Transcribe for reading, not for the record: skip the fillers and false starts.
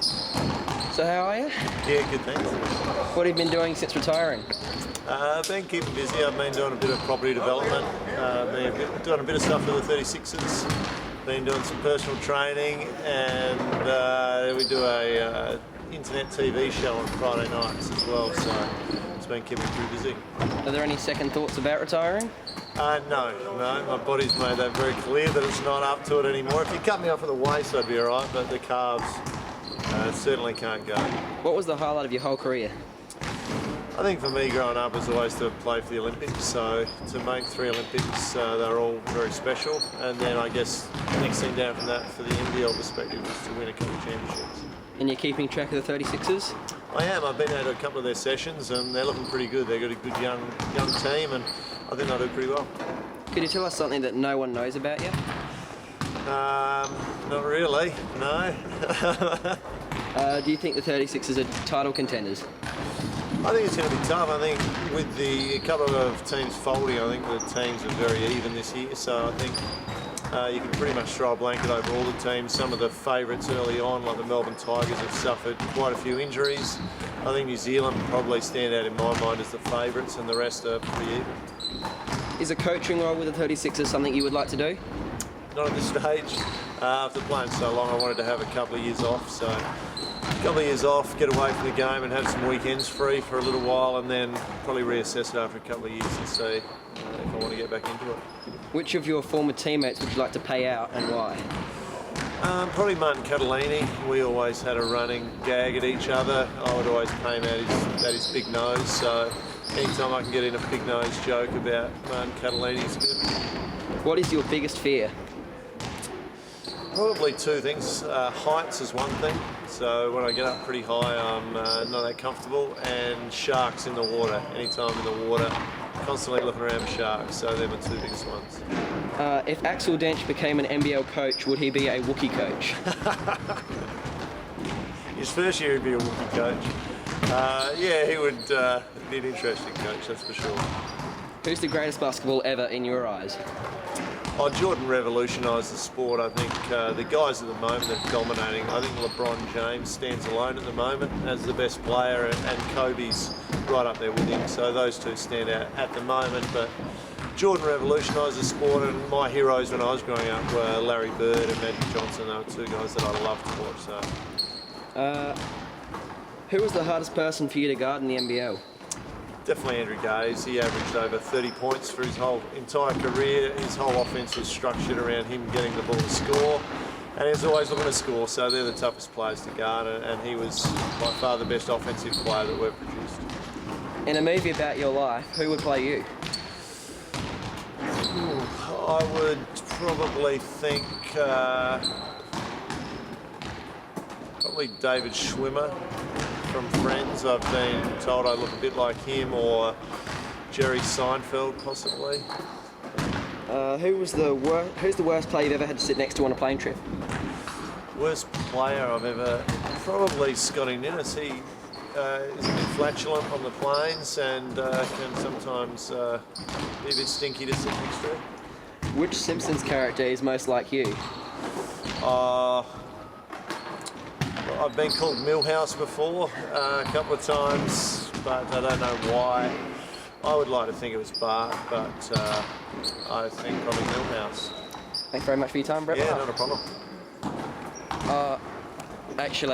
So how are you? Yeah, good, thanks. What have you been doing since retiring? I've been keeping busy. I've been doing a bit of property development, doing a bit of stuff for the 36ers, been doing some personal training, and we do a internet TV show on Friday nights as well, so it's been keeping me pretty busy. Are there any second thoughts about retiring? No, my body's made that very clear that it's not up to it anymore. If you cut me off at the waist, I'd be alright, but the calves certainly can't go. What was the highlight of your whole career? I think for me growing up was always to play for the Olympics, so to make 3 Olympics, they're all very special, and then I guess the next thing down from that for the NBL perspective was to win a couple of championships. And you're keeping track of the 36ers? I am. I've been out to a couple of their sessions and they're looking pretty good. They've got a good young team and I think they'll do pretty well. Could you tell us something that no one knows about you? Not really, no. Do you think the 36ers are title contenders? I think it's going to be tough. I think with a couple of teams folding, I think the teams are very even this year. So I think you can pretty much throw a blanket over all the teams. Some of the favourites early on, like the Melbourne Tigers, have suffered quite a few injuries. I think New Zealand probably stand out in my mind as the favourites, and the rest are pretty even. Is a coaching role with the 36ers something you would like to do? Not at this stage. After playing so long, I wanted to have a couple of years off. So a couple of years off, get away from the game and have some weekends free for a little while, and then probably reassess it after a couple of years and see if I want to get back into it. Which of your former teammates would you like to pay out and why? Probably Martin Catalini. We always had a running gag at each other. I would always pay him at his big nose, so anytime I can get in a big nose joke about Martin Catalini is good. What is your biggest fear? Probably 2 things. Heights is one thing, so when I get up pretty high I'm not that comfortable, and sharks in the water. Anytime in the water, constantly looking around for sharks, so they're my 2 biggest ones. If Axel Dench became an NBL coach, would he be a Wookiee coach? His first year he'd be a Wookiee coach. Yeah, he would be an interesting coach, that's for sure. Who's the greatest basketball ever in your eyes? Oh, Jordan revolutionised the sport. I think the guys at the moment are dominating. I think LeBron James stands alone at the moment as the best player, and Kobe's right up there with him. So those 2 stand out at the moment. But Jordan revolutionised the sport, and my heroes when I was growing up were Larry Bird and Magic Johnson. They were 2 guys that I loved to watch. So, who was the hardest person for you to guard in the NBL? Definitely Andrew Gaze. He averaged over 30 points for his whole entire career. His whole offence was structured around him getting the ball to score, and he was always looking to score, so they're the toughest players to guard, and he was by far the best offensive player that we've produced. In a movie about your life, who would play you? I would probably think probably David Schwimmer from Friends. I've been told I look a bit like him, or Jerry Seinfeld possibly. Who's the worst player you've ever had to sit next to on a plane trip? Worst player I've ever, probably Scotty Ninnis. He is a bit flatulent on the planes and can sometimes be a bit stinky to sit next to. Which Simpsons character is most like you? I've been called Milhouse before a couple of times, but I don't know why. I would like to think it was Bart, but I think probably Milhouse. Thanks very much for your time, Brett Maher. Yeah, not a problem. Actually.